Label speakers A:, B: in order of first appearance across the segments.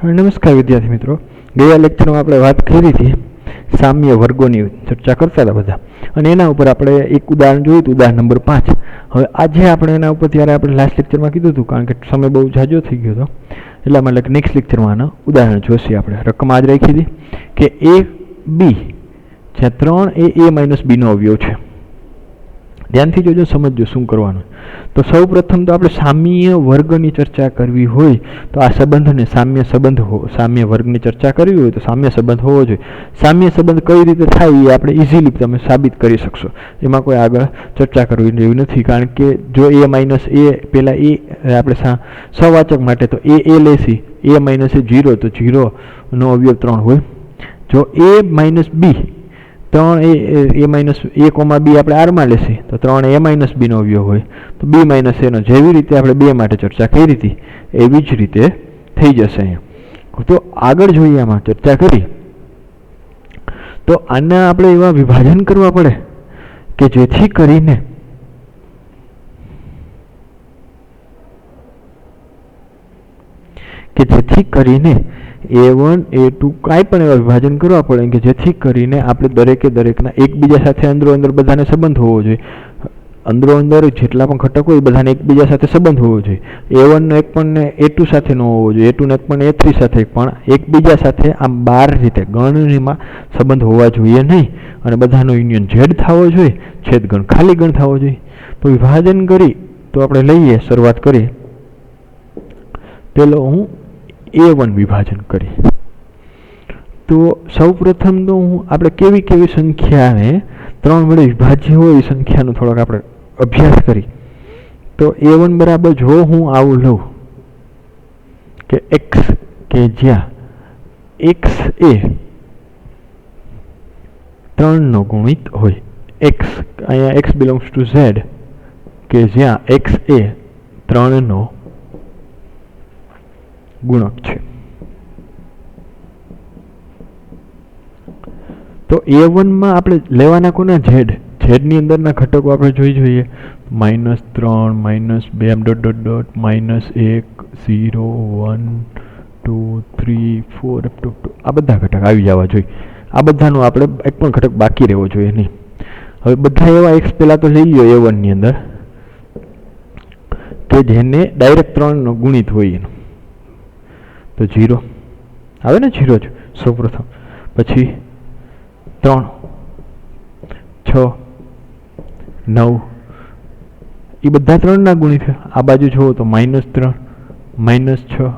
A: નમસ્કાર વિદ્યાર્થી મિત્રો, ગયા લેક્ચરમાં આપણે વાત કરી હતી સામ્ય વર્ગોની ચર્ચા કરતા હતા બધા, અને એના ઉપર આપણે એક ઉદાહરણ જોયું હતું, ઉદાહરણ નંબર 5. હવે આજે આપણે એના ઉપર ત્યારે આપણે લાસ્ટ લેક્ચરમાં કીધું હતું, કારણ કે સમય બહુ ઝાઝો થઈ ગયો હતો, એટલા માટે નેક્સ્ટ લેક્ચરમાં આના ઉદાહરણ જોશે. આપણે રકમ આજ રાખી હતી કે એ બી જ્યાં 3 એ b નો અવયવ છે. ધ્યાનથી જોજો, સમજજો શું કરવાનું. તો સૌ પ્રથમ તો આપણે સામ્ય વર્ગની ચર્ચા કરવી હોય તો આ સંબંધને સામ્ય વર્ગની ચર્ચા કરવી હોય તો સામ્ય સંબંધ હોવો જોઈએ. સામ્ય સંબંધ કઈ રીતે થાય એ આપણે ઇઝીલી તમે સાબિત કરી શકશો, એમાં કોઈ આગળ ચર્ચા કરવી જેવી નથી. કારણ કે જો એ માઇનસ એ પહેલાં એ આપણે સવાચક માટે તો એ લેસી, એ માઇનસ એ 0 તો 0નો અવયવ 3 હોય. જો એ માઇનસ બી 3 એ માઇનસ એ કોમા બી આપણે આરમાં લેશે તો 3 એ b નો અવયવ હોય તો b માઇનસ એનો, જેવી રીતે આપણે 2 માટે ચર્ચા કરી હતી એવી જ રીતે થઈ જશે અહીંયા. તો આગળ જોઈએ, આમાં ચર્ચા કરી તો આના આપણે એવા વિભાજન કરવા પડે કે જેથી કરીને A1 A2 કાંઈ પણ એવા વિભાજન કરવા પડે કે જેથી કરીને આપણે દરેકના એકબીજા સાથે અંદરો બધાને સંબંધ હોવો જોઈએ. અંદરો જેટલા પણ ઘટકો હોય બધાને એકબીજા સાથે સંબંધ હોવો જોઈએ. A1 નો એક પણ A2 સાથે ન હોવો જોઈએ, A2 નો એક પણ A3 સાથે પણ એકબીજા સાથે આમ 12 રીતે ગણનીમાં સંબંધ હોવા જોઈએ નહીં, અને બધાનો યુનિયન Z થવો જોઈએ, છેદગણ ખાલી ગણ થવો જોઈએ. તો વિભાજન કરી તો આપણે લઈએ, શરૂઆત કરીએ. પેલો હું A1 વિભાજન કરી તો સૌ પ્રથમ તો આપણે કેવી સંખ્યાને 3 વડે વિભાજ્ય હોય એ સંખ્યાનો થોડોક આપણે અભ્યાસ કરી. તો A1 બરાબર જો હું આવું લઉં કે x, કે જ્યાં x એ 3નો ગુણિત હોય, x અહીંયા x બિલોંગ્સ ટુ z, કે જ્યાં x એ 3નો ગુણક છે. તો A1 માં આપણે લેવાના કોના? z ની અંદરના ઘટકો આપણે જોઈએ -3 -2 એમ ડોટ -1 0 1 2 3 4 અપ ટુ આ બધા ઘટક આવી જવા જોઈએ. આ બધાનો આપણે એક પણ ઘટક બાકી રહેવો જોઈએ નહીં. હવે બધા એવા x પહેલા તો લઈ લો A1 ની અંદર કે જેને ડાયરેક્ટ 3નો ગુણિત હોય, તો 0 આવે ને, 0 જ સૌ પ્રથમ, પછી 3 6 9 એ બધા 3ના ગુણિત. આ બાજુ જુઓ તો -3 -6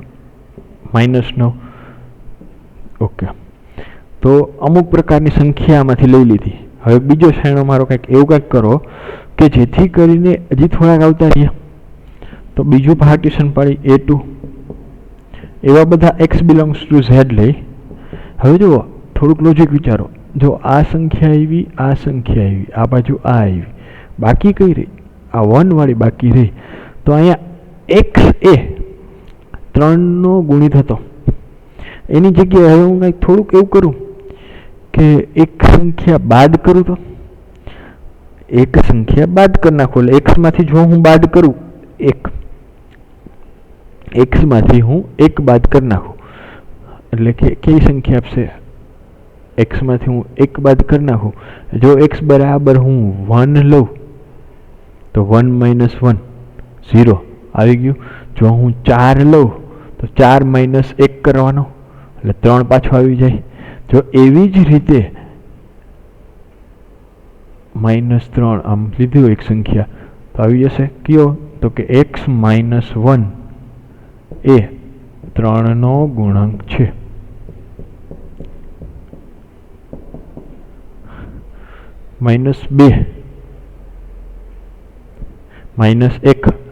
A: -9. ઓકે, તો અમુક પ્રકારની સંખ્યામાંથી લઈ લીધી. હવે બીજો શ્રેણો મારો એવું કંઈક કરો કે જેથી કરીને હજી થોડાક આવતા રહ્યા તો બીજું પાર્ટીશન પાડી A2, એવા બધા x બિલોંગ્સ ટુ z લઈ. હવે જુઓ, થોડુંક લોજિક વિચારો. જો આ સંખ્યા આવી, આ સંખ્યા આવી, આ બાજુ આ આવી, બાકી કઈ રહી? આ 1 વાળી બાકી રહી. તો અહીંયા x એ 3નો ગુણિત હતો, એની જગ્યાએ હવે હું કંઈક થોડુંક એવું કરું કે એક સંખ્યા બાદ કરું, તો એક સંખ્યા બાદ કરી નાખો. એટલે x માંથી જો હું બાદ કરું, x માંથી હું 1 બાદ કરી નાખું, એટલે કે કઈ સંખ્યા આપશે? x માંથી હું 1 બાદ કરી નાખું. જો x બરાબર હું 1 લઉં તો 1 - 1 0 આવી ગયું. જો હું 4 લઉં તો 4 - 1 કરવાનો, એટલે 3 પાછો આવી જાય. જો એવી જ રીતે -3 આમ લીધી હોય એક સંખ્યા તો આવી જશે કયો? તો કે x - 1 એ 3નો ગુણક છે. -2 -1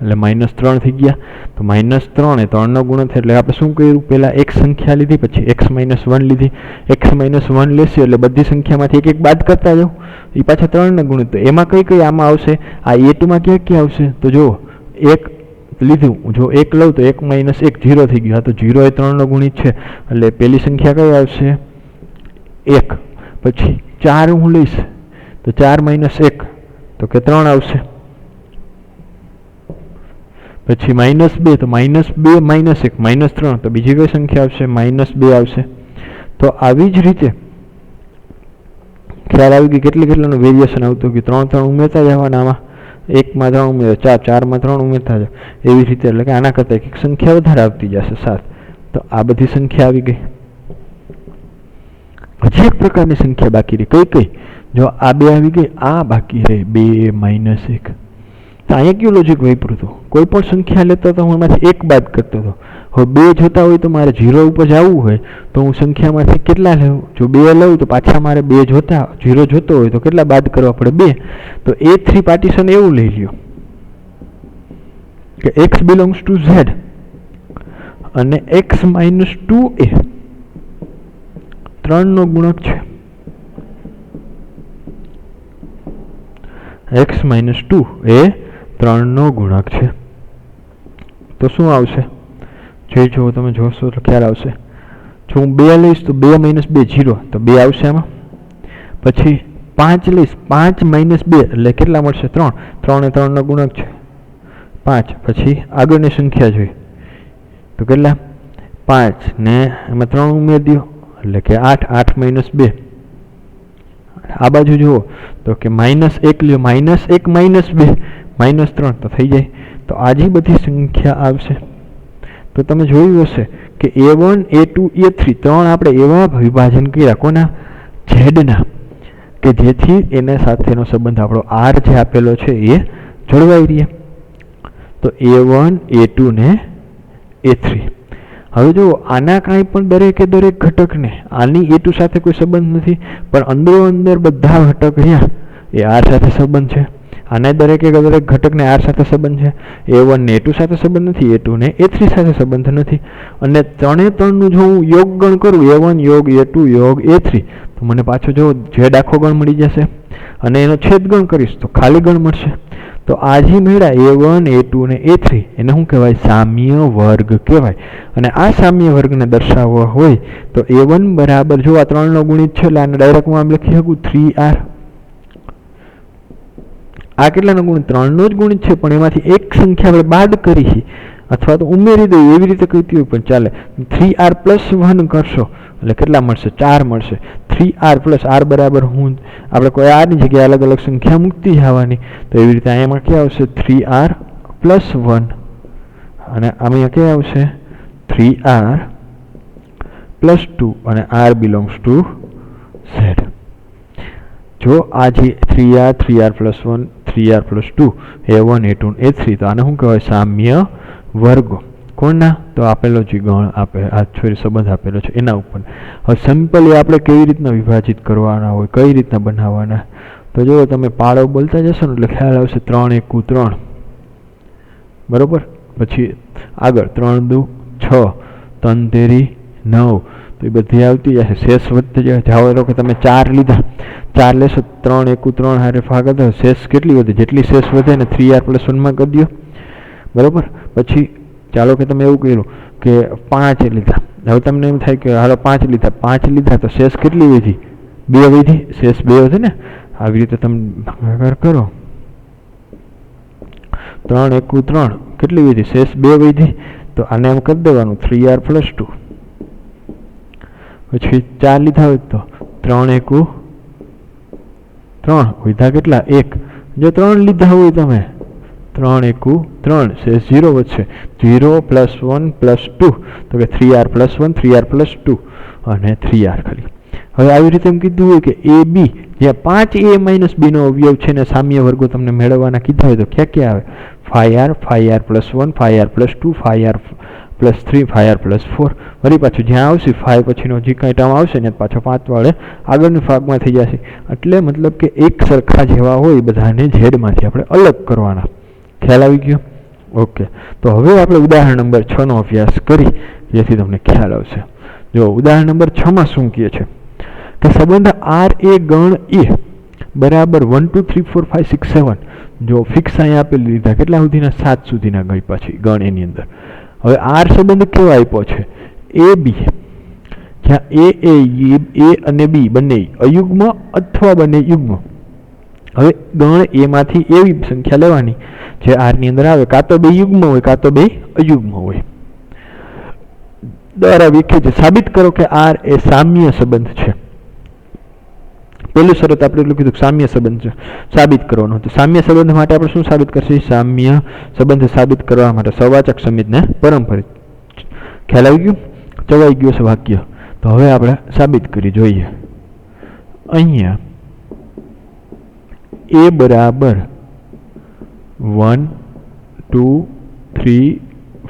A: એટલે -3 થઈ ગયા. તો -3 એ 3નો ગુણક છે. એટલે આપણે શું કર્યું? પહેલા એક સંખ્યા લીધી, પછી x - 1 લીધી. x - 1 લેશે એટલે બધી સંખ્યામાંથી એક બાદ કરતા જાઓ, એ પાછા 3નો ગુણક. તો એમાં કઈ આમાં આવશે? આ A2 માં ક્યાં આવશે? તો જો 1 લીધું, જો 1 લઉં તો 1 - 1 0 થઈ ગયું. આ તો 0 એ 3નો ગુણિત છે, એટલે પહેલી સંખ્યા કઈ આવશે? 1. પછી 4 હું લઈશ તો 4 - 1 તો કે 3 આવશે. પછી -2 તો -2 -1 -3 તો બીજી કઈ સંખ્યા આવશે? -2 આવશે. તો આવી જ રીતે ખ્યાલ આવી ગઈ કેટલાનું વેરિએશન આવતું કે 3 3 ઉમેરતા જવાના, આમાં 1 માં 3 ઉમેરો 4, 4 માં 3 ઉમેરતા જાઓ એવી રીતે, એટલે કે આના કરતાં એક સંખ્યા વધારે આવતી જશે 7. તો આ બધી સંખ્યા આવી ગઈ. હજી એક પ્રકારની સંખ્યા બાકી રહી, કઈ? જો આ 2 આવી ગઈ, આ બાકી રહી 2 - 1. તો અહીંયા કયું લોજિક વાપર્યું હતું? કોઈ પણ સંખ્યા લેતો તો હું એમાંથી 1 બાદ કરતો હતો. હવે 2 જોતા હોય તો મારે 0 ઉપર જવું હોય તો હું સંખ્યામાંથી કેટલા લઉં? જો 2 લઉં તો પાછા મારે 2 જોતા 0 જોતો હોય તો કેટલા બાદ કરવા પડે? 2. તો A3 પાર્ટીશન એવું લઈ લ્યો કે x belongs to z અને x - 2a 3 નો ગુણક છે. x - 2 એ 3 નો ગુણક છે. તો શું આવશે? જો તમે જોશો તો ખ્યાલ આવશે. જો હું 2 લઈશ તો 2 - 2 0, તો 2 આવશે આમાં. પછી 5 લઈશ, 5 - 2 એટલે કેટલા મળશે? 3. 3 એ 3 નો ગુણક છે 5. પછી આગળની સંખ્યા જોઈ તો કેટલા? 5 ને એમાં 3 ઉમેરી દો એટલે કે 8. 8 - 2. આ બાજુ જુઓ તો કે -1 લ્યો, -1 - 2 -3 તો થઈ જાય. તો આજી બધી સંખ્યા આવશે. તો તમે જોયું હશે કે A1 A2 A3 ત્રણ આપણે એવા વિભાજન કર્યા, કોના? ઝેડના, કે જેથી એના સાથેનો સંબંધ આપણો R જે આપેલો છે એ જળવાઈ રહે. તો A1 A2 ને A3. હવે જો આના કાંઈ પણ દરેકે દરેક ઘટકને, આની A2 સાથે કોઈ સંબંધ નથી, પણ અંદરો અંદર બધા ઘટક રહ્યા એ R સાથે સંબંધ છે. આના દરેકે દરેક ઘટકને R સાથે સંબંધ છે. A1 ને A2 સાથે સંબંધ નથી, A2 ને A3 સાથે સંબંધ નથી. અને 3 એ 3 નું જો હું યોગ ગણ કરું, A1 યોગ A2 યોગ A3, તો મને પાછો જો ઝેડ આખો ગણ મળી જશે. અને એનો છેદ ગણ કરીશ તો ખાલી ગણ મળશે. તો આ જે મળ્યા A1 A2 ને A3 એને શું કહેવાય? સામ્ય વર્ગ કહેવાય. અને આ સામ્ય વર્ગને દર્શાવવો હોય તો A1 બરાબર, જો આ 3 નો ગુણિત છે એટલે આને ડાયરેક્ટ હું આમ લખી શકું 3R. આ કેટલાનો ગુણિત? 3 નો જ ગુણિત છે, પણ એમાંથી એક સંખ્યા આપણે બાદ કરી અથવા તો ઉમેરી દઈએ, એવી રીતે કરતી હોય પણ ચાલે. 3R + 1 કરશો એટલે કેટલા મળશે? 4 મળશે. 3R + R બરાબર, હું આપણે કોઈ R ની જગ્યાએ અલગ અલગ સંખ્યા મૂકતી જવાની. તો એવી રીતે અહીંયા ક્યાં આવશે? 3R + 1. અને અહીંયા ક્યાં આવશે? 3R + 2 અને R belongs to Z. જો આ જે 3R + 1 3R + 2 A1 A2 A3, તો આને શું કહેવાય? સામ્ય વર્ગો. કોણના? તો આપેલો જે ગણ આ સંબંધ આપેલો છે એના ઉપર. હવે સિમ્પલી આપણે કેવી રીતના વિભાજિત કરવાના હોય, કઈ રીતના બનાવવાના? તો જો તમે પાળો બોલતા જશો ને એટલે ખ્યાલ આવશે. 3 × 3 બરોબર. પછી આગળ 3 × 2 6 3 તેરી 9, તો એ બધી આવતી જશે. શેષ વધતી જાય. જાઓ કે તમે 4 લીધા, 4 લેશો 3 × 3 હારે ભાગાકાર, શેષ કેટલી વધે? જેટલી શેષ વધે ને 3R + 1 માં કરી દો. બરોબર. પછી ચાલો કે તમે એવું કર્યું કે 5 લીધા. હવે તમને એમ થાય કે હાલો 5 લીધા તો શેષ કેટલી વધી? 2 વધી. શેષ 2 વધે ને. આવી રીતે તમે ભાગાકાર કરો. 3 × 3 કેટલી વધી? શેષ 2 વધી. તો આને એમ કરી દેવાનું 3R + 2. પછી 4 લીધા હોય તો 3 × 3 વધ્યા કેટલા? 1. જો 3 લીધા હોય તમે 3 × 3 શેષ 0 વધશે. 0 + 1 + 2, તો કે 3R + 1 3R + 2 અને 3R ખાલી. હવે આવી રીતે એમ કીધું હોય કે AB જ્યાં 5A - B નો અવયવ છે ને સામ્ય વર્ગો તમને મેળવવાના કીધા હોય તો ક્યાં આવે? 5R + 1 5R + 2 5R + 3 5R + 4. વળી પાછું જ્યાં આવશે 5 પછીનો જે કાંઈ ટર્મ આવશે ને પાછો 5 વાળે આગળની ભાગમાં થઈ જશે. એટલે મતલબ કે એક સરખા જેવા હોય બધાને ઝેડમાંથી આપણે અલગ કરવાના. ખ્યાલ આવી ગયો? ઓકે. તો હવે આપણે ઉદાહરણ નંબર 6 નો અભ્યાસ કરી જેથી તમને ખ્યાલ આવશે. જો ઉદાહરણ નંબર 6 માં શું કહે છે કે સંબંધ RA ગણ A બરાબર 1 2 3 4 5 6 7. જો ફિક્સ અહીંયા આપેલી લીધા કેટલા સુધીના? 7 સુધીના ગઈ પછી ગણ એની અંદર. હવે R સંબંધ કેવો આપ્યો છે? AB, જ્યાં A અને B બંને અયુગ્મ અથવા બંને યુગ્મ. હવે ગણ એ માંથી એવી સંખ્યા લેવાની જે આર ની અંદર આવે, કાં તો બે યુગ્મ હોય કાં તો બે અયુગ્મ હોય. દ્વારા વ્યાખ્યા છે સાબિત કરો કે આર એ સામ્ય સંબંધ છે. પહેલી શરત આપણે એટલું કીધું સામ્ય સંબંધ છે, સાબિત કરવાનો. તો સામ્ય સંબંધ માટે આપણે શું સાબિત કરશું? સામ્ય સંબંધ સાબિત કરવા માટે સવાચક સમિત ને પરંપરિત. ખ્યાલ આવી ગયો? ચવાઈ ગયો છે વાક્ય. તો હવે આપણે સાબિત કરી જોઈએ. અહીંયા એ બરાબર 1 2 3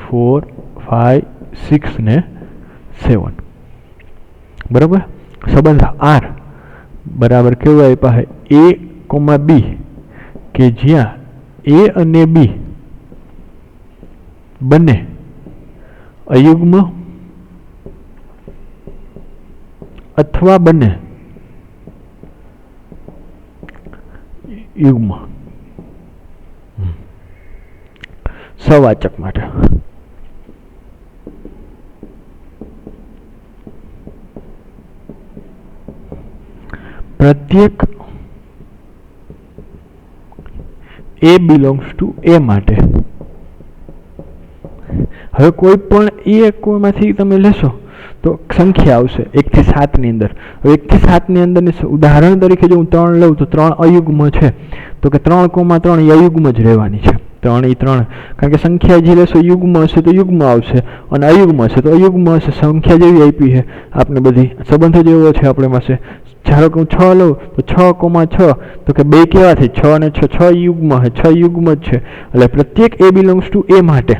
A: 4 5 6 ને 7 બરાબર. સંબંધ આર બરાબર કેવું આપ્યા છે? a, b કે જ્યાં a અને b બંને અયુગ્મ અથવા બંને યુગ્મ. સવાચક માટે પ્રત્યેક a belongs to a માટે હવે કોઈ પણ એ કોઈમાંથી તમે લેશો તો સંખ્યા આવશે 1 થી 7 ની અંદર. હવે 1 થી 7 ની અંદર ઉદાહરણ તરીકે જો હું 3 લઉં તો 3 અયુગ્મ છે, તો કે 3,3 એ અયુગ્મ જ રહેવાની છે. 3 કારણ કે સંખ્યા જે લેશો યુગ્મ હશે તો યુગ્મ આવશે અને અયુગ્મ હશે તો અયુગ્મ હશે. સંખ્યા જેવી આપી છે આપણે બધી, સંબંધ જેવો છે આપણી પાસે. ધારો કે હું 6 લઉં તો 6,6 તો કે બે કેવા થઈ? 6 અને 6 યુગ્મ છે, 6 યુગ્મ જ છે. એટલે પ્રત્યેક a belongs to a માટે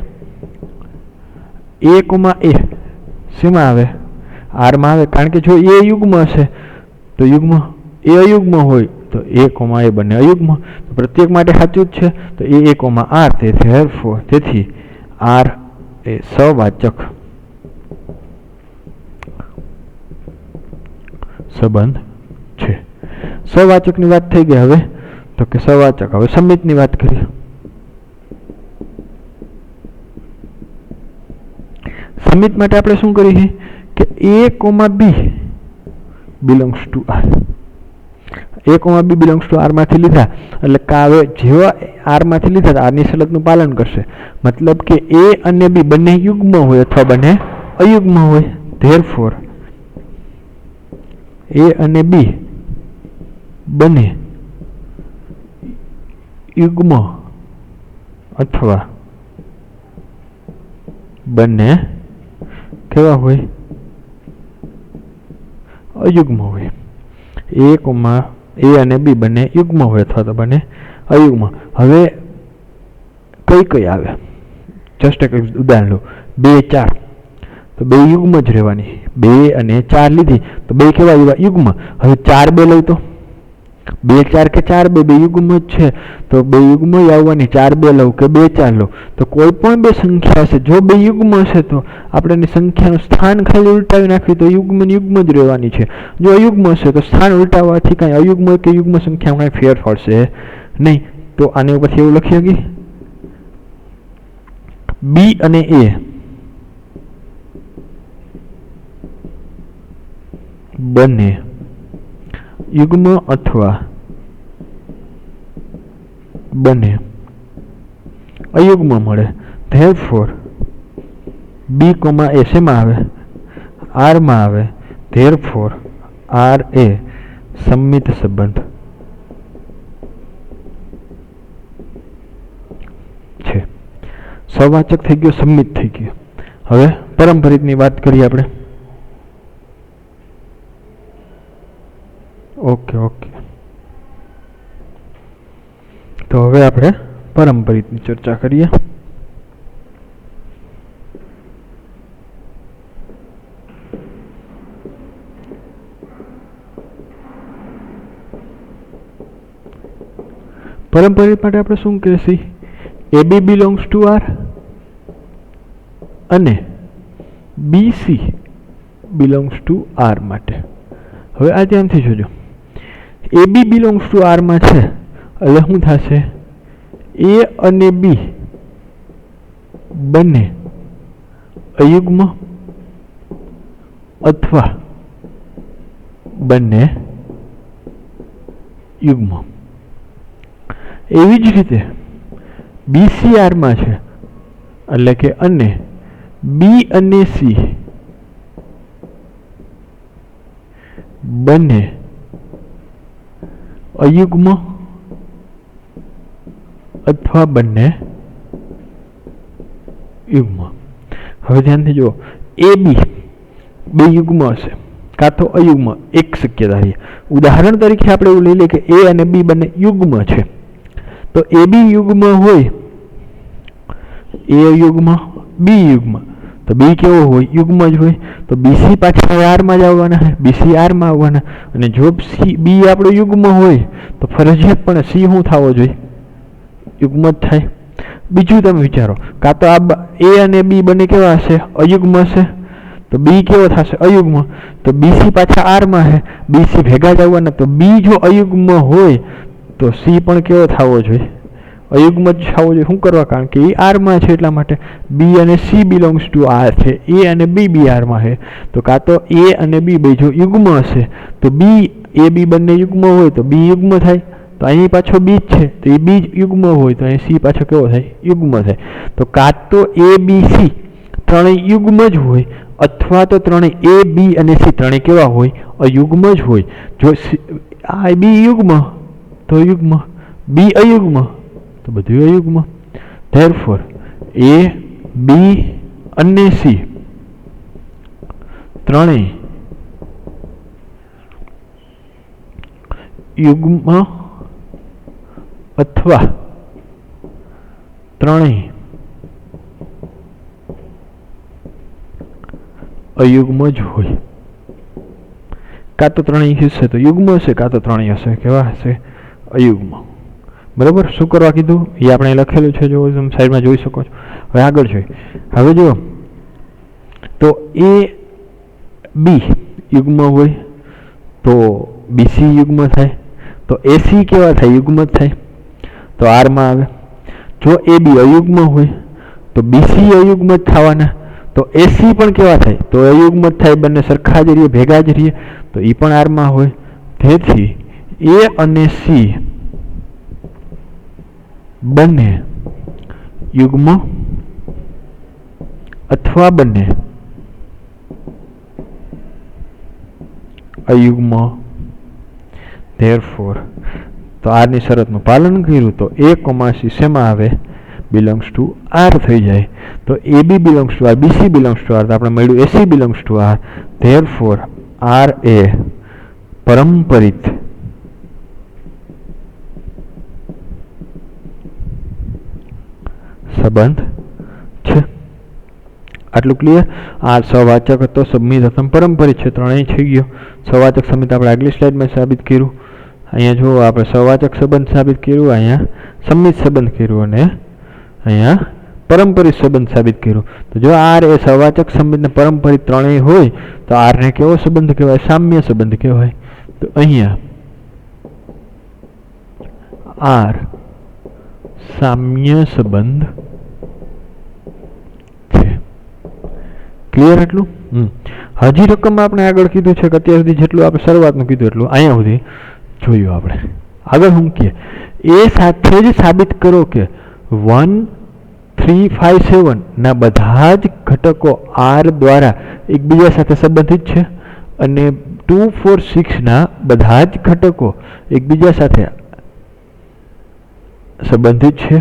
A: a, શેમાં આવે? આર માં આવે. કારણ કે જો એ યુગ્મ હશે તો યુગ્મ, એ અયુગ્મ હોય તો a, બંને અયુગ્મ. તો પ્રત્યેક માટે સાચું જ છે. તો a, r તેથી આર એ સવાચક સંબંધ છે. સવાચક ની વાત થઈ ગઈ. હવે તો કે સવાચક, હવે સમિત ની વાત કરીએ. સમિત માટે આપણે શું કરીએ કે a, b belongs to r. a, b belongs to r માંથી લીધા એટલે કાવે જેવા r માંથી લીધા r ની શરતનું પાલન કરશે. મતલબ કે a અને b બંને યુગ્મ હોય અથવા બંને અયુગ્મ હોય. therefore a અને b બંને યુગ્મ અથવા બંને કેવા હોય? અયુગ્મ હોય. a અને b બંને યુગ્મ હોય અથવા તો બંને અયુગ્મ. હવે કઈ આવે? જસ્ટ એક ઉદાહરણ લો. 2 4 તો બે યુગ્મ જ રહેવાની. 2 અને 4 લીધી તો બે કેવા? યુગ્મ. હવે 4 2 લઉં તો 2 4 કે 4 2 બે યુગ્મ જ છે તો બે યુગ્મ આવવાની. 4 2 લઉં કે 2 4 લઉં તો કોઈ પણ બે સંખ્યા હશે, જો બે યુગ્મ હશે તો આપણે એની સંખ્યાનું સ્થાન ખાલી ઉલટાવી નાખવી તો યુગ્મ જ રહેવાની છે. જો અયુગ્મ હશે તો સ્થાન ઉલટાવવાથી કાંઈ અયુગ્મ કે યુગ્મ સંખ્યામાં કાંઈ ફેર પડશે નહીં. તો આની ઉપરથી એવું લખી શકીએ b અને a બંને યુગ્મ અથવા બંને અયુગ્મ મળે. therefore b, a શેમાં આવે? r માં આવે. therefore r એ સમિત સંબંધ છે. સવાચક થઈ ગયો, સમિત થઈ ગયો. હવે પરંપરિત ની વાત કરીએ આપણે. ઓકે તો હવે આપણે પરંપરિતની ચર્ચા કરીએ. પરંપરિત માટે આપણે શું કહેશી? AB belongs to R અને BC belongs to R માટે. હવે આ ધ્યાનથી જોજો. AB belongs to R માં છે એટલે શું થશે? A અને B બંને અયુગ્મ અથવા બંને યુગ્મ. એવી જ રીતે BCR માં છે, એટલે કે અને B અને C બંને અયુગ્મ અથવા બંને યુગ્મ. હવે ધ્યાનથી જુઓ, AB બે યુગ્મ હશે કાં તો અયુગ્મ, એક શક્યતા છે. ઉદાહરણ તરીકે આપણે એવું લઈ લઈએ કે A અને B બંને યુગ્મ છે, તો AB યુગ્મ હોય, A યુગ્મ B યુગ્મ, તો B કેવો હોય? યુગ્મ જ હોય. તો BC પાછા R માં જ આવવાના છે, BC R માં આવવાના. અને જો B આપણો યુગ્મ હોય તો ફરજિયાત પણ C શું થવો જોઈએ? યુગ્મ જ થાય. બીજું તમે વિચારો, કાં તો આ A અને B બંને કેવા હશે? અયુગ્મ હશે, તો B કેવો થશે? અયુગ્મ. તો BC પાછા R માં છે, BC ભેગા જ આવવાના. તો B જો અયુગ્મ હોય તો C પણ કેવો થવો જોઈએ? અયુગ્મ જ થવો જોઈએ. શું કરવા? કારણ કે એ R માં છે, એટલા માટે. B અને C બિલોંગ્સ ટુ R છે, A અને B R માં છે. તો કાં તો A અને B બે જો યુગ્મ હશે તો B A B બંને યુગ્મ હોય તો B યુગ્મ થાય. તો અહીં પાછો B જ છે, તો એ B યુગ્મ હોય તો અહીં C પાછો કેવો થાય? યુગ્મ થાય. તો કાં તો A B C ત્રણેય યુગ્મ જ હોય, અથવા તો ત્રણેય A B અને C ત્રણેય કેવા હોય? અયુગ્મ જ હોય. જો આ B યુગ્મ તો યુગ્મ, B અયુગ્મ તો બધું અયુગ્મ. ધેરફોર A B અને C ત્રણેય યુગ્મ અથવા ત્રણેય અયુગ્મ જ હોય. કાં તો ત્રણેય હશે તો યુગ્મ હશે, કાં તો ત્રણેય હશે કેવા હશે? અયુગ્મ. બરાબર. શું કરવા કીધું એ આપણે લખેલું છે, જો તમે સાઈડમાં જોઈ શકો છો. હવે આગળ જોઈએ. હવે જો તો A B યુગ્મ હોય તો BC યુગ્મ થાય, તો AC કેવા થાય? યુગ્મ જ થાય. તો R માં આવે. જો AB અયુગ્મ હોય તો BC અયુગ્મ જ થવાના, તો AC પણ કેવા થાય? તો અયુગ્મ જ થાય. બંને સરખા જ રહીએ, ભેગા જ રહીએ, તો એ પણ R માં હોય. તેથી A અને C બંને યુગ્મ અથવા બંને અયુગ્મ. ધેરફોર તો R ની શરતનું પાલન કર્યું તો A, C શેમાં આવે? બિલોંગ્સ ટુ R થઈ જાય. તો AB belongs to R, BC belongs to R, તો આપણે મળ્યું AC belongs to R. Therefore R એ પરંપરિત સંબંધ છે. આટલું ક્લિયર? આ સવાચક હતો, સબમિત હતો, પરંપરિત છે, ત્રણેય થઈ ગયો. સવાચક સમિત આપણે આગલી સ્લાઇડમાં સાબિત કર્યું. અહીંયા જો આપણે સવાચક સંબંધ સાબિત કર્યું, અહીંયા સમિત સંબંધ કર્યું અને અહીંયા પરંપરિત સંબંધ સાબિત કર્યું. તો જો R એ સવાચક સંબંધ ને પરંપરિત ત્રણેય હોય તો R ને કેવો સંબંધ કહેવાય? સામ્ય સંબંધ કહેવાય. તો અહીંયા R સામ્ય સંબંધ છે. ક્લિયર એટલું? હજી રકમ આપણે આગળ કીધું છે કે અત્યાર સુધી જેટલું આપણે શરૂઆતનું કીધું એટલું અહીંયા સુધી જોયું. આપણે આગળ શું કહીએ? એ સાથે જ સાબિત કરો કે 1 3 5 7 ના બધા જ ઘટકો R દ્વારા એકબીજા સાથે સંબંધિત છે અને 2 4 6 ના બધા જ ઘટકો એકબીજા સાથે સંબંધિત છે,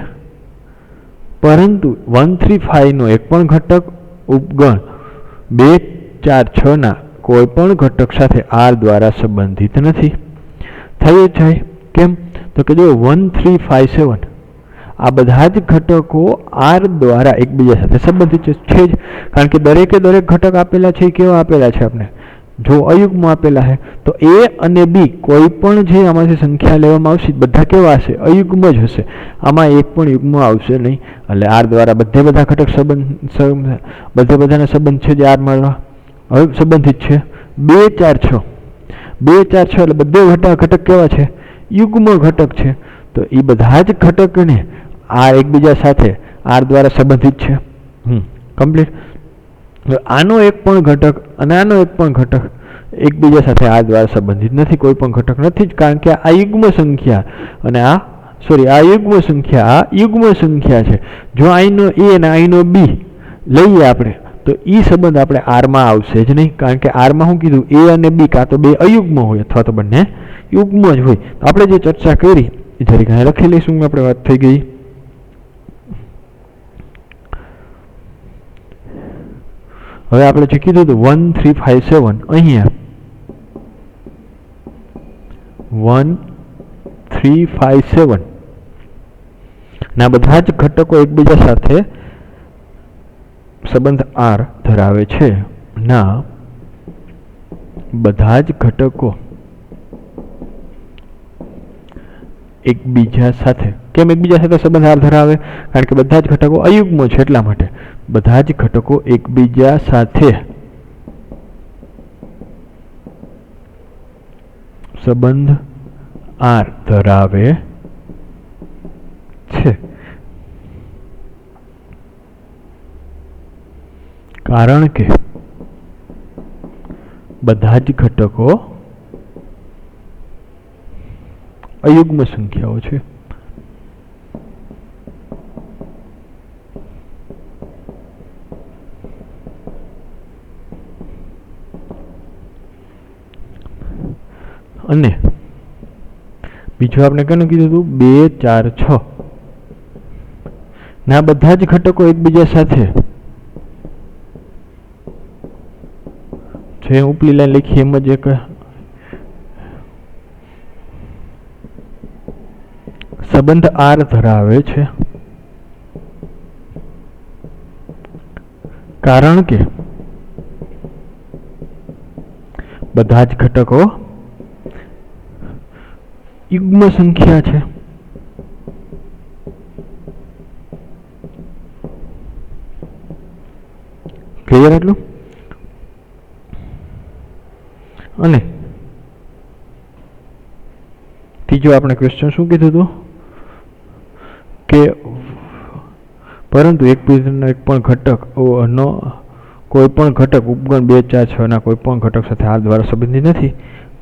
A: પરંતુ 1 3 5 નો એક પણ ઘટક ઉપગણ 2 4 6 ના કોઈ પણ ઘટક સાથે R દ્વારા સંબંધિત નથી. થઈ જાય કેમ? તો કે જો 1 3 5 7 આ બધા જ ઘટકો R દ્વારા એકબીજા સાથે સંબંધિત છે જ, કારણ કે દરેકે દરેક ઘટક આપેલા છે. કેવા આપેલા છે? આપણે જો અયુગ્મ આપેલા છે, તો A અને B કોઈ પણ જે આમાંથી સંખ્યા લેવામાં આવશે બધા કેવા હશે? અયુગ્મ જ હશે. આમાં એક પણ યુગ્મ આવશે નહીં. એટલે R દ્વારા બધા ઘટક સંબંધ બધાના સંબંધ છે જે R માં હવે સંબંધિત છે. 2 4 6 2 4 6 એટલે બધે ઘટક કેવા છે? યુગ્મ ઘટક છે. તો એ બધા જ ઘટકને R એકબીજા સાથે R દ્વારા સંબંધિત છે. કમ્પ્લીટ. આનો એક પણ ઘટક અને આનો એક પણ ઘટક એકબીજા સાથે R દ્વારા સંબંધિત નથી. કોઈ પણ ઘટક નથી જ, કારણ કે આ યુગ્મ સંખ્યા અને આ સોરી આ યુગ્મ સંખ્યા છે. જો આઈનો એ અને આઈનો બી લઈએ આપણે તો એ સંબંધ આપણે આરમાં આવશે જ નહીં, કારણ કે આરમાં શું કીધું, એ અને બી કાં તો બે અયુગ્મ હોય અથવા તો બંને યુગ્મ જ હોય. આપણે જે ચર્ચા કરી એ જરીક અહીં લખી લઈશું, આપણે વાત થઈ ગઈ. હવે આપણે જે કીધું હતું 1 3 5 7, અહીંયા 1 3 5 7 ના બધા જ ઘટકો એકબીજા સાથે સંબંધ આર ધરાવે છે. ના બધા જ ઘટકો એકબીજા સાથે, કેમ એકબીજા સાથે સંબંધ આર ધરાવે? કારણ કે બધા જ ઘટકો અયુગ્મ છે, એટલા માટે બધા જ ઘટકો એકબીજા સાથે સંબંધ આર ધરાવે છે, કારણ કે બધા જ ઘટકો અયુગ્મ સંખ્યાઓ છે. અને બીજું આપણે કેનું કીધું હતું, 2 4 6 ના બધા જ ઘટકો એકબીજા સાથે, જે ઉપલી લાઈન લખી એમ જ એક સંબંધ આર ધરાવે છે, કારણ કે બધા જ ઘટકો યુગ્મ સંખ્યા છે. ક્લિયર એટલું? અને ત્રીજો આપણે ક્વેશ્ચન શું કીધું હતું કે પરંતુ એકબીજાના એક પણ ઘટક નો કોઈ પણ ઘટક ઉપગણ 2 4 6 ના કોઈ પણ ઘટક સાથે આર દ્વારા સંબંધિત નથી.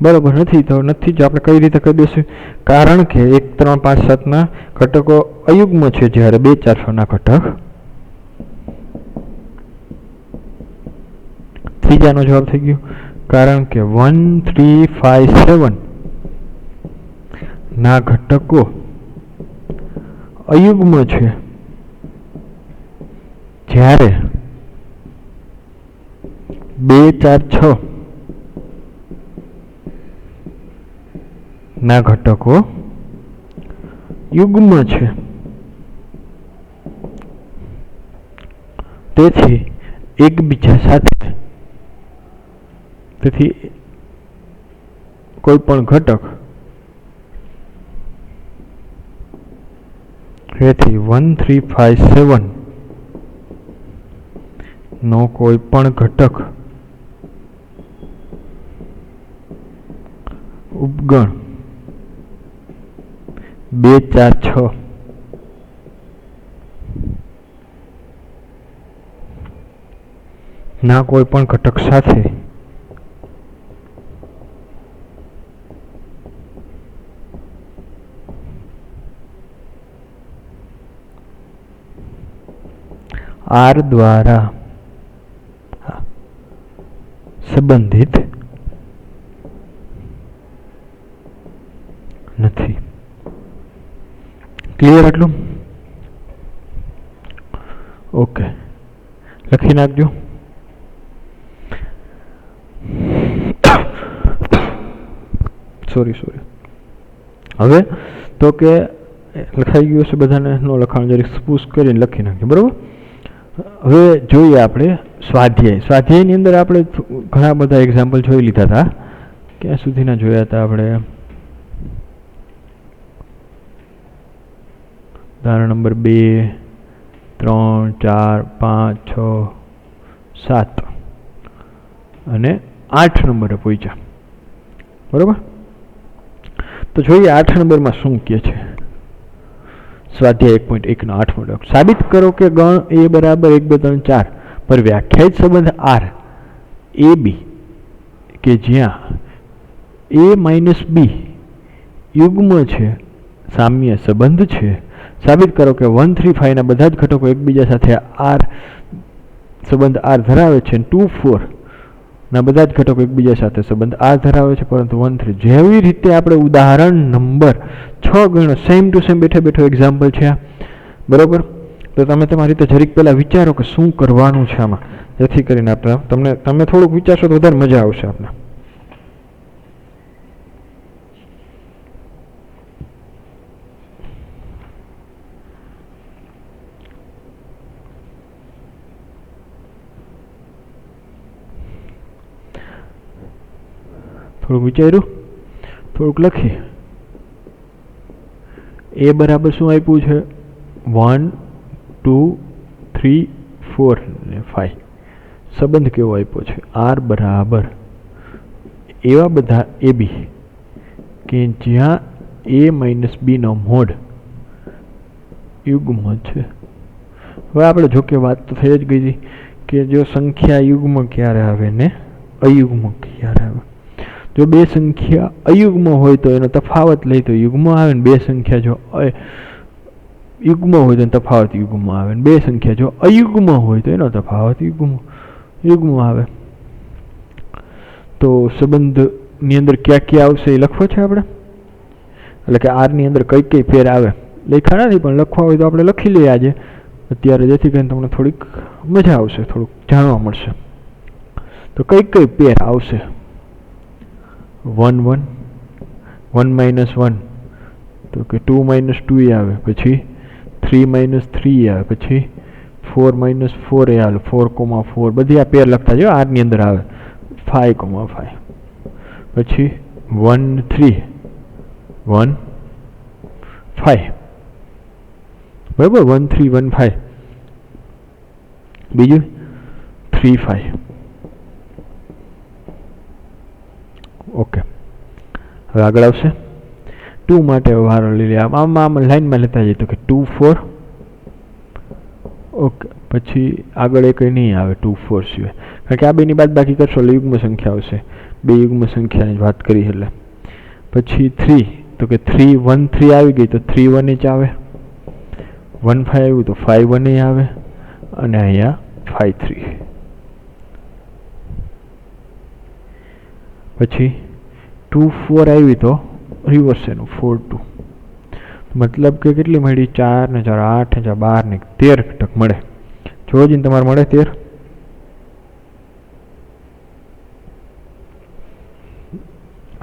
A: બરોબર નથી, તો નથી જ આપણે કઈ રીતે કહી દઈશું, કારણ કે 1 3 5 7 ના ઘટકો અયુગ્મ છે, જ્યારે 2 4 6 ના ઘટક. ત્રીજાનો જવાબ થઈ ગયો, કારણ કે 1 3 5 7 ના ઘટકો અયુગ્મ છે, જ્યારે 2 4 6 ના ઘટકો યુગ્મ છે. તેથી એકબીજા સાથે, તેથી કોઈ પણ ઘટક, તેથી 1 3 5 7 નો કોઈ પણ ઘટક ઉપગણ 2 4 6 ના કોઈ પણ ઘટક સાથે આર દ્વારા સંબંધિત નથી. ક્લિયર એટલું? ઓકે, લખી નાખજો. સોરી હવે તો કે લખાઈ ગયું છે બધાને, નો લખાણ જરીક સ્પુશ કરીને લખી નાખજો. બરોબર, હવે જોઈએ આપણે સ્વાધ્યાયની અંદર આપણે ઘણા બધા એક્ઝામ્પલ જોઈ લીધા હતા. ક્યાં સુધીના જોયા હતા આપણે? ઉદાહરણ નંબર 2 3 4 5 6 7 અને 8 નંબરે પહોંચ્યા. બરોબર, તો જોઈએ 8 નંબરમાં શું કહે છે. સ્વાધ્યાય 1.1 નો 8મો દાખલો, સાબિત કરો કે ગણ a બરાબર 1 2 3 4 પર વ્યાખ્યાયિત સંબંધ r a b કે જ્યાં a - b યુગ્મ છે સામ્ય સંબંધ છે. સાબિત કરો કે 1 3 5 ના બધા જ ઘટકો એકબીજા સાથે આર સંબંધ આર ધરાવે છે. 2 4 ના બધા જ ઘટકો એકબીજા સાથે સંબંધ આર ધરાવે છે, પરંતુ 1 3 જેવી રીતે આપણે ઉદાહરણ નંબર 6 ગણો સેમ ટુ સેમ બેઠે બેઠો એક્ઝામ્પલ છે આ, બરોબર. તો તમે તમારી રીતે જરીક પહેલાં વિચારો કે શું કરવાનું છે આમાં, જેથી કરીને આપણે તમે થોડુંક વિચારશો તો વધારે મજા આવશે આપણે. થોડુંક વિચાર્યું, થોડુંક લખી. એ બરાબર શું આપ્યું છે? 1 2 3 4 ને 5. સંબંધ કેવો આપ્યો છે? આર બરાબર એવા બધા એ બી કે જ્યાં એ માઇનસ બી નો મોડ યુગ્મ છે. હવે આપણે જોકે વાત તો થઈ જ ગઈ હતી કે જો સંખ્યા યુગ્મ ક્યારે આવે ને અયુગ્મ ક્યારે આવે. જો બે સંખ્યા અયુગ્મ હોય તો એનો તફાવત લઈ તો યુગ્મ આવે ને બે સંખ્યા જો યુગ્મ હોય તો તફાવત યુગ્મ આવે ને બે સંખ્યા જો અયુગ્મ હોય તો એનો તફાવત યુગ્મ આવે. તો સંબંધની અંદર ક્યાં ક્યાં આવશે એ લખવો છે આપણે, એટલે કે આર ની અંદર કઈ કઈ ફેર આવે લખ્યા નથી પણ લખવા હોય તો આપણે લખી લઈએ આજે અત્યારે, જેથી કરીને તમને થોડીક મજા આવશે, થોડુંક જાણવા મળશે. તો કઈ કઈ પેર આવશે? 1 1 1 - 1 તો કે 2 - 2 આવે, પછી 3 - 3 આવે, પછી 4 - 4 એ આવે, 4 4 બધી આ પેર લખતા જો આર ની અંદર આવે. 5 5 પછી 1 3 1 5 બરાબર, 1 3 1 5. બીજું 3 5. ઓકે, હવે આગળ આવશે 2 માટે વારો લઈ લે. આમાં લાઈનમાં લેતા જઈએ તો કે 2 4. ઓકે, પછી આગળ એ કંઈ નહીં આવે 2 4 સિવાય, કારણ કે આ બેની બાદ બાકી કરશો એટલે યુગ્મ સંખ્યા આવશે. બે યુગ્મ સંખ્યાની વાત કરી એટલે. પછી 3 તો કે 3 1 3 આવી ગઈ તો 3 1 જ આવે. 1 5 આવ્યું તો 5 1 આવે, અને અહીંયા 5 3. પછી 2 4 આવી તો રિવર્સ એનું 4 2. મતલબ કે કેટલી મળી? 4 ને 4 8 ને 4 12 ને 13 ઘટક મળે. જો જીને તમારે મળે 13.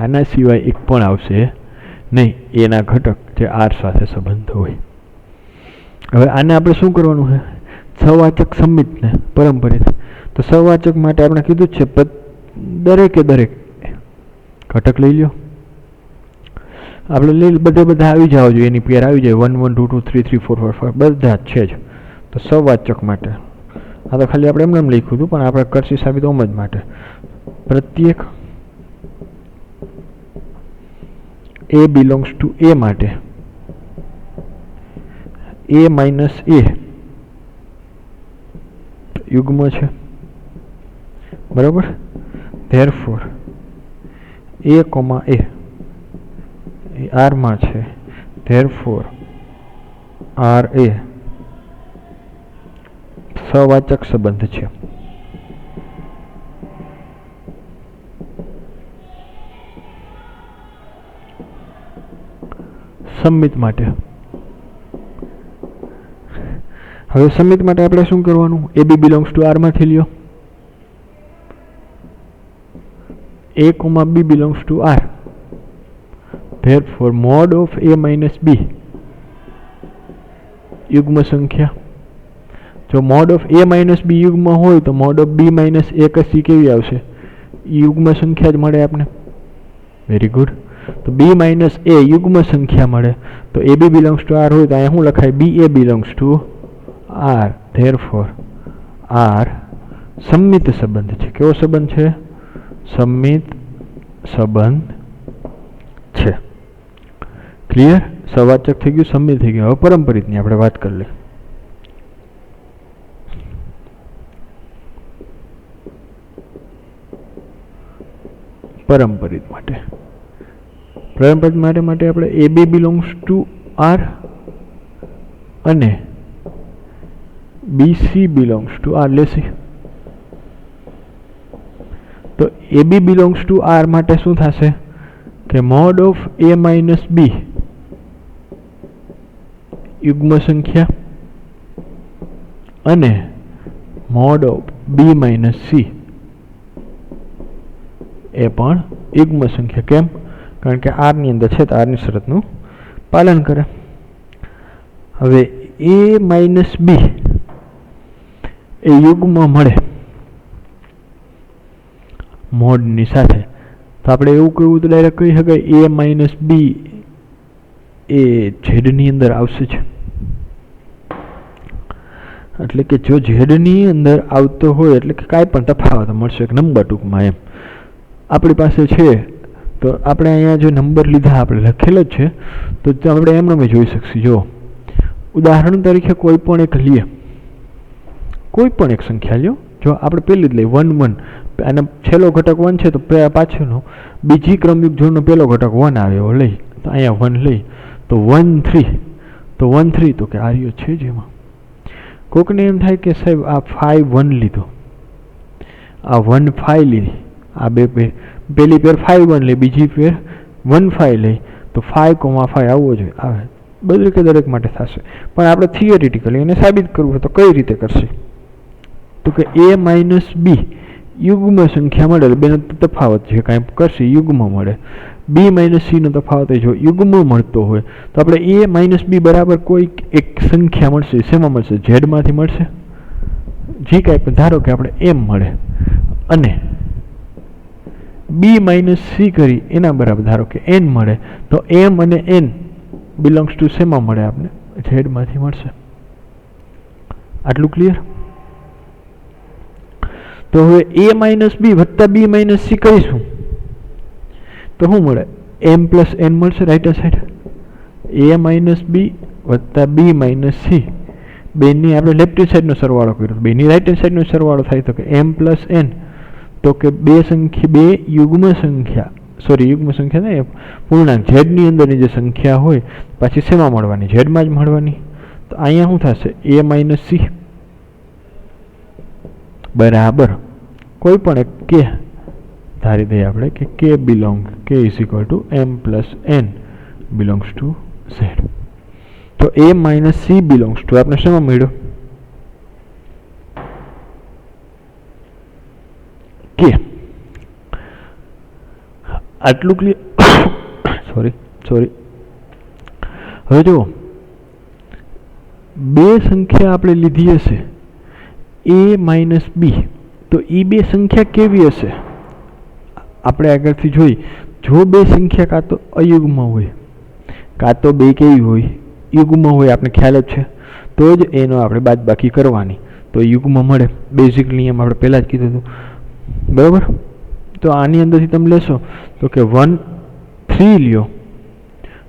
A: આના સિવાય એક પણ આવશે નહીં, એના ઘટક જે આર સાથે સંબંધ હોય. હવે આને આપણે શું કરવાનું છે? સવાચક સમિતને પરંપરિત. તો સવાચક માટે આપણે કીધું જ છે દરેકે દરેક ઘટક લઈ લ્યો. આપણે લઈ બધા આવી જવા જોઈએ, એની પેર આવી જાય 1 1 2 2 3 3 4 4 5 બધા જ છે જ. તો સવાચક માટે આ તો ખાલી આપણે એમને લખ્યું હતું, પણ આપણે કરશી સાબિત ઓમ જ માટે પ્રત્યેક એ બિલોંગ્સ ટુ એ માટે એ માઇનસ એ યુગ્મ છે, બરાબર. ધેરફોર એ આર માં છે, ધેરફોર આર એ સવાચક સંબંધ છે. સમિત માટે હવે સમિત માટે આપણે શું કરવાનું? એ બી બિલોંગ્સ ટુ આર માંથી લ્યો. a, b belongs to R. Therefore, mod of a minus b યુગ્મ સંખ્યા. જો mod of a minus b યુગ્મ હોય તો mod of b minus a કસી કેવી આવશે? યુગ્મ સંખ્યા જ મળે આપણે. Very good. તો b minus a યુગ્મ સંખ્યા મળે. તો ab belongs to R હોય તો અહીંયા શું લખાય? ba belongs to R. Therefore, R સમિત સંબંધ છે. કેવો સંબંધ છે? સમિત સંબંધ છે. ક્લિયર? સવાચક થઈ ગયું, સમિત થઈ ગયું. હવે પરંપરિતની આપણે વાત કરી લઈએ. પરંપરિત માટે પ્રથમ પદ માટે આપણે AB બિલોંગ્સ ટુ R અને BC બિલોંગ્સ ટુ R લેશી. તો AB બિલોંગ્સ ટુ R માટે શું થશે કે mode of A minus B યુગ્મ સંખ્યા અને mode of B minus C એ પણ યુગ્મ સંખ્યા. કેમ? કારણ કે R ની અંદર છે તો R ની શરતનું પાલન કરે. હવે A માઇનસ B એ યુગ્મ મળે મોડની સાથે, તો આપણે એવું કહેવું તો ડાયરેક્ટ કહી શકાય A માઇનસ B એ ઝેડની અંદર આવશે જ. એટલે કે જો ઝેડની અંદર આવતો હોય એટલે કે કાંઈ પણ તફાવત મળશે એક નંબર ટૂંકમાં એમ આપણી પાસે છે. તો આપણે અહીંયા જો નંબર લીધા આપણે લખેલો જ છે તો આપણે એમ અમે જોઈ શકીએ. જો ઉદાહરણ તરીકે કોઈ પણ એક લઈએ, કોઈ પણ એક સંખ્યા લ્યો. જો આપણે પહેલી જ લઈએ 1 1 અને છેલ્લો ઘટક 1 છે તો પાછળનો બીજી ક્રમયુક્ત જોડનો પહેલો ઘટક 1 આવે એવો લઈ. તો અહીંયા 1 લઈ તો 1 3 તો 1 3 તો કે આર્યો છે જ એમાં. કોકને એમ થાય કે સાહેબ આ 5 1 લીધો, આ 1 5 લીધી, આ બે પહેલી પેર 5 1 લે, બીજી પેર 1 5 લઈ તો 5,5 આવવો જોઈએ. આવે દરેક માટે થશે. પણ આપણે થિયરિટિકલી એને સાબિત કરવું હોય તો કઈ રીતે કરશે? તો કે A માઇનસ B યુગ્મ સંખ્યા મળે, બેનો તફાવત જે કાંઈ કરશે યુગ્મ મળે. B માઇનસ C નો તફાવત જો યુગ્મ મળતો હોય તો આપણે A માઇનસ B બરાબર કોઈ એક સંખ્યા મળશે. શેમાં મળશે? ઝેડમાંથી મળશે. જે કાંઈ પણ ધારો કે આપણે M મળે અને B માઇનસ C કરી એના બરાબર ધારો કે N મળે તો M અને N બિલોંગ્સ ટુ શેમાં મળે? આપણે ઝેડમાંથી મળશે. આટલું ક્લિયર? તો હવે A માઇનસ B વત્તા B માઇનસ C કરીશું તો શું મળે? M પ્લસ N મળશે right hand side. A minus B વત્તા B માઇનસ C બેની આપણે લેફ્ટ હેન્ડ સાઈડનો સરવાળો કર્યો, બેની રાઈટ હેન્ડ સાઈડનો સરવાળો થાય તો કે M પ્લસ N. તો કે બે યુગ્મ સંખ્યા ને પૂર્ણાંક ઝેડની અંદરની જે સંખ્યા હોય પાછી શેમાં મળવાની? ઝેડમાં જ મળવાની. તો અહીંયા શું થશે? A માઇનસ C બરાબર કોઈ પણ એક કે ધારી દઈએ આપણે કે K is equal to M plus N belongs to Z. તો A minus C belongs to આપણે શેમાં મળ્યો? કે. આટલું ક્લિયર? સોરી. હવે જુઓ, બે સંખ્યા આપણે લીધી હશે A માઇનસ B, તો એ બે સંખ્યા કેવી હશે આપણે આગળથી જોઈ. જો બે સંખ્યા કાં તો અયુગ્મ હોય કાં તો બે કેવી હોય? યુગ્મ હોય. આપણે ખ્યાલ જ છે. તો જ એનો આપણે બાદબાકી કરવાની, તો યુગ્મ મળે. બેઝિક નિયમ આપણે પહેલાં જ કીધું હતું, બરાબર? તો આની અંદરથી તમે લેશો તો કે 1 3 લ્યો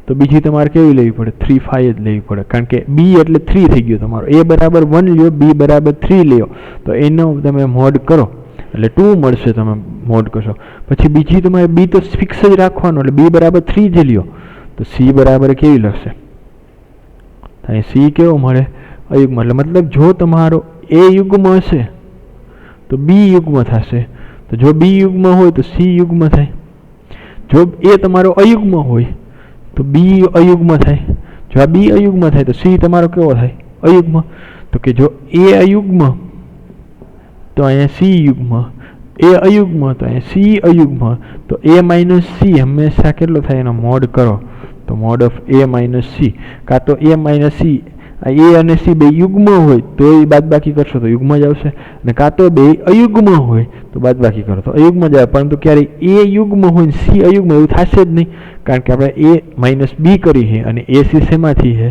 A: તો બીજી તમારે કેવી લેવી પડે? 3 5 જ લેવી પડે, કારણ કે B એટલે 3 થઈ ગયો તમારો. A બરાબર 1 લ્યો, B બરાબર 3 લ્યો તો એનો તમે મોડ કરો એટલે 2 મળશે. તમે મોડ કરશો પછી બીજી તમારે B તો ફિક્સ જ રાખવાનો એટલે B બરાબર 3 જ લ્યો તો C બરાબર કેવી લખશે? અહીં C કેવો મળે? અયુગ્મ. એટલે મતલબ જો તમારો A યુગ્મ હશે તો B યુગ્મ થશે, તો જો B યુગ્મ હોય તો C યુગ્મ થાય. જો A તમારો અયુગ્મ હોય તો B અયુગ્મ થાય. જો આ B અયુગ્મ થાય તો C તમારો કેવો થાય? અયુગ્મ. તો કે જો A અયુગ્મ તો અહીંયા C યુગ્મ, A અયુગ્મ તો અહીંયા C અયુગ્મ. તો A માઇનસ C હંમેશા કેટલો થાય? એનો મોડ કરો તો mode of A minus C. કાં તો A માઇનસ C A અને C બે યુગ્મ હોય તો એ બાદબાકી કરશો તો યુગ્મ જ આવશે, અને કાં તો બે અયુગ્મ હોય તો બાદબાકી કરો તો અયુગ્મ જ આવે. પરંતુ ક્યારેય A યુગ્મ હોય ને C અયુગ્મ એવું થશે જ નહીં, કારણ કે આપણે A માઇનસ B કરી છે અને AC શેમાંથી છે?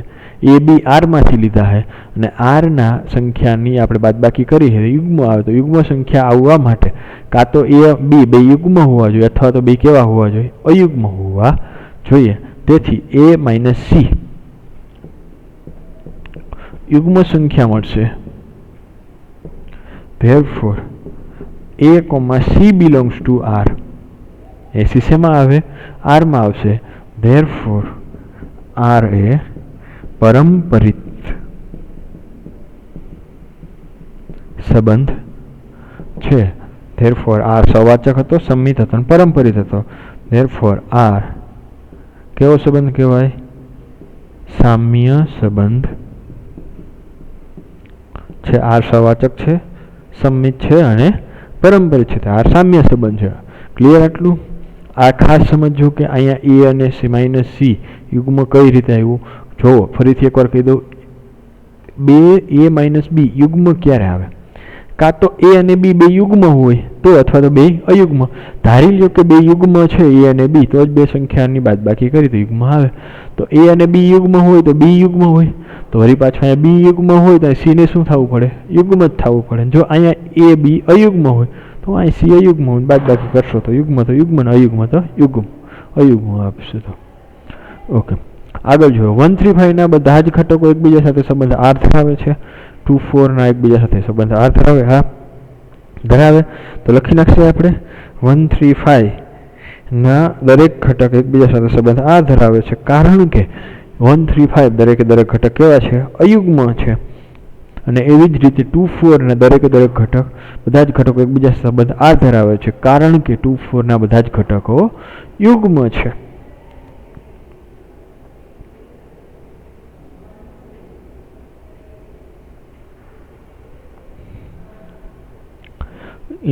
A: A B R માંથી લીધા છે અને R ના સંખ્યાની આપણે બાદબાકી કરી છે યુગ્મ આવે. તો યુગ્મ સંખ્યા આવવા માટે કાં તો A B બે યુગ્મ હોવા જોઈએ અથવા તો બે કેવા હોવા જોઈએ? અયુગ્મ હોવા જોઈએ. તેથી A માઇનસ C યુગ્મ સંખ્યા મળશે. Therefore A, C belongs to R. AC શેમાં આવે? R માં આવશે. ધેરફોર આર એ પરંપરિત સંબંધ છે. ધેરફોર આર સવાચક હતો, સંમિત હતો અને પરંપરિત હતો. ધેરફોર આર કેવો સંબંધ કહેવાય? સામ્ય સંબંધ છે. આર સવાચક છે, સંમિત છે અને પરંપરિત છે. આર સામ્ય સંબંધ છે. ક્લિયર આટલું? આ ખાસ સમજો કે અહીંયા એ અને સી માઇનસ સી યુગ્મ કઈ રીતે આવ્યું. જુઓ ફરીથી એકવાર કહી દઉં, બે એ માઇનસ બી યુગ્મ ક્યારે આવે? કાં તો એ અને બી બે યુગ્મ હોય તો, અથવા તો બે અયુગ્મ. ધારી લો કે બે યુગ્મ છે એ અને બી, તો જ બે સંખ્યાની બાદબાકી કરી તો યુગ્મ આવે. તો એ અને બી યુગ્મ હોય તો બી યુગ્મ હોય, તો વળી પાછું અહીંયા બી યુગ્મ હોય તો સી ને શું થવું પડે? યુગ્મ જ થવું પડે. જો અહીંયા એ બી અયુગ્મ હોય તો અહીં સી અયુગ્મ હોય, બાદબાકી કરશો તો યુગ્મ તો યુગ્મ, અયુગ્મ તો યુગ્મ, અયુગ્મ આપશે. તો ઓકે, આગળ જુઓ. 1 3 5 ના બધા જ ઘટકો એકબીજા સાથે સંબંધ આર ધરાવે છે. 2 4 ના એકબીજા સાથે સંબંધ આર ધરાવે? હા ધરાવે. તો લખી નાખશે આપણે 1 3 5 ના દરેક ઘટક એકબીજા સાથે સંબંધ આર ધરાવે છે, કારણ કે 1 3 5 દરેકે દરેક ઘટક કેવા છે? અયુગ્મ છે. અને એવી જ રીતે 2 4 ના દરેકે દરેક ઘટક બધા જ ઘટકો એકબીજા સંબંધ આર ધરાવે છે, કારણ કે 2 4 ના બધા જ ઘટકો યુગ્મ છે.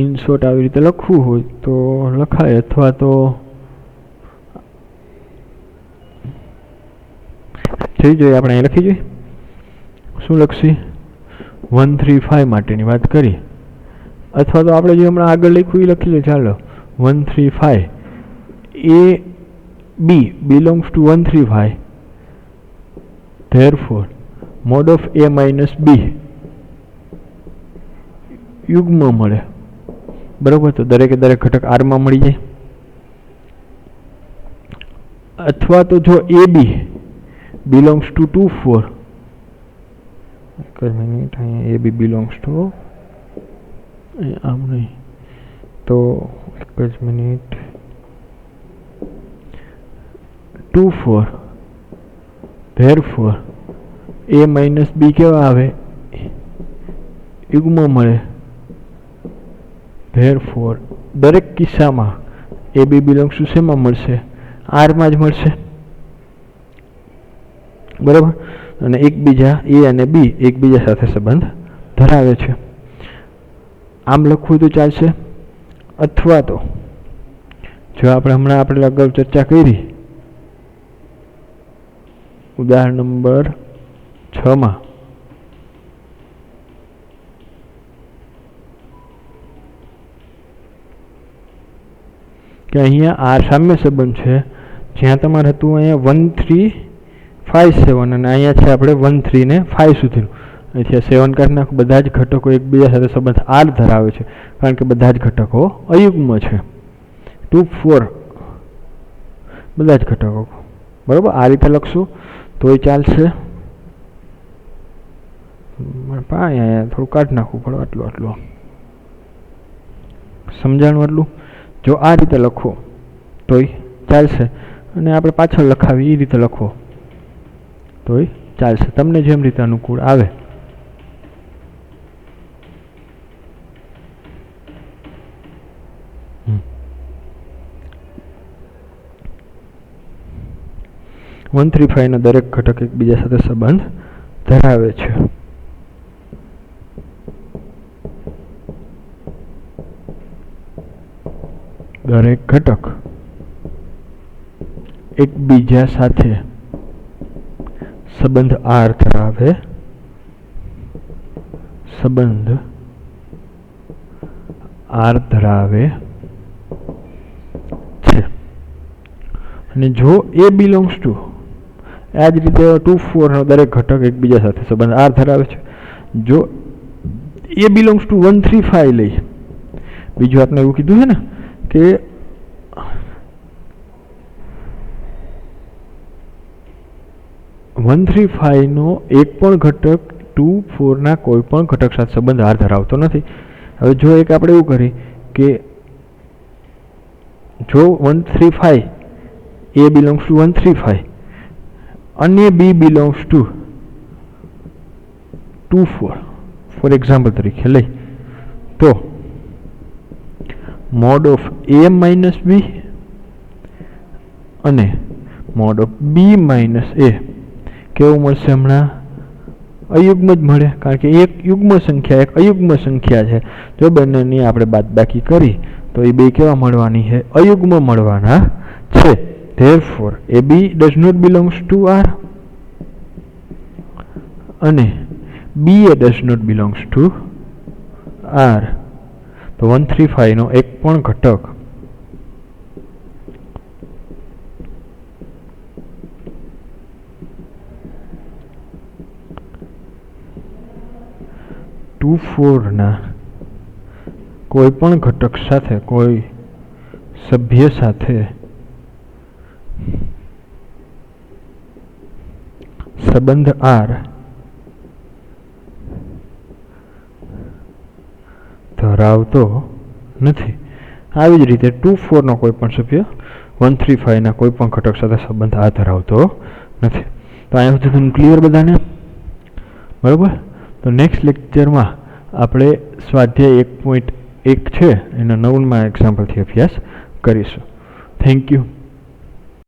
A: ઇન શોર્ટ આવી રીતે લખવું હોય તો લખાય, અથવા તો થઈ જોઈએ. આપણે અહીં લખી જોઈએ. શું લખશી? 1 3 5 માટેની વાત કરી, અથવા તો આપણે જે હમણાં આગળ લખ્યું એ લખી લે. ચાલો 1 3 5 A B belongs to 1 3 5, therefore mod of A minus B યુગ્મ મળે. બરોબર? તો દરેકે દરેક ઘટક આરમાં મળી જાય. અથવા તો જો એ બી બિલોંગ્સ ટુ 2 4, એક જ મિનિટ, અહીંયા એ બી બિલોંગ્સ ટુ, આમ નહીં તો એક જ મિનિટ, 2 4, ધેરફોર એ માઇનસ બી કેવા આવે? યુગ્મ મળે. ધેરફોર દરેક કિસ્સામાં એ બી બિલોંગ્સ ટુ શેમાં મળશે? આરમાં જ મળશે. બરાબર? અને એકબીજા એ અને બી એકબીજા સાથે સંબંધ ધરાવે છે. આમ લખવું તો ચાલશે. અથવા તો જો આપણે અગાઉ ચર્ચા કરી ઉદાહરણ નંબર 6 માં, કે અહીંયા આર સામ્ય સંબંધ છે, જ્યાં તમારે હતું અહીંયા 1 3 5 7 અને અહીંયા છે આપણે 1 3 ને 5 સુધીનું. અહીંથી 7 કાઢી નાખો. બધા જ ઘટકો એકબીજા સાથે સંબંધ આર ધરાવે છે, કારણ કે બધા જ ઘટકો અયુગ્મ છે. 2 4 બધા જ ઘટકો. બરાબર? આ રીતે લખશું તોય ચાલશે. અહીંયા થોડું કાઢી નાખવું પડે. આટલું સમજાણું આટલું. જો આ રીતે લખો તોય ચાલશે, અને આપણે પાછળ લખાવી એ રીતે લખો તોય ચાલશે. તમને જેમ રીતે અનુકૂળ આવે. વન 3 5 ના દરેક ઘટક એકબીજા સાથે સંબંધ ધરાવે છે. દરેક ઘટક એકબીજા સાથે સંબંધ આર ધરાવે છે. અને જો એ બિલોંગ્સ ટુ, આ જ રીતે 2 4 નો દરેક ઘટક એકબીજા સાથે સંબંધ આર ધરાવે છે. જો એ બિલોંગ્સ ટુ 1 3 5 લઈ, બીજું આપણે એવું કીધું છે ને કે 1 3 5 નો એક પણ ઘટક 2 4 ના કોઈ પણ ઘટક સાથે સંબંધ આર ધરાવતો નથી. હવે જો એક આપણે એવું કરી કે જો 1 3 5 A belongs to 135 અને B belongs to 24 for example તરીકે લઈ તો mode of A minus B અને mode of B minus A કેવું મળશે? હમણાં અયુગ્મ જ મળે, કારણ કે એક યુગ્મ સંખ્યા એક અયુગ્મ સંખ્યા છે. જો બંનેની આપણે બાદબાકી કરી તો એ બે કેવા મળવાની છે? અયુગ્મ મળવાના છે. Therefore AB does not belongs to R અને BA does not belongs to R. તો 135 નો એક પણ ઘટક ના કોઈ પણ ઘટક સાથે, કોઈ સભ્ય સાથે સંબંધ R ધરાવતો નથી. આવી જ રીતે 24 નો કોઈ પણ સભ્ય 135 ના કોઈ પણ ઘટક સાથે સંબંધ આ ધરાવતો નથી. તો અહીંયા સુધી તમને ક્લિયર બધાને? બરાબર. તો નેક્સ્ટ લેક્ચરમાં આપણે સ્વાધ્યાય 1.1 છે એના 9મા એક્ઝામ્પલથી અભ્યાસ કરીશું. Thank you.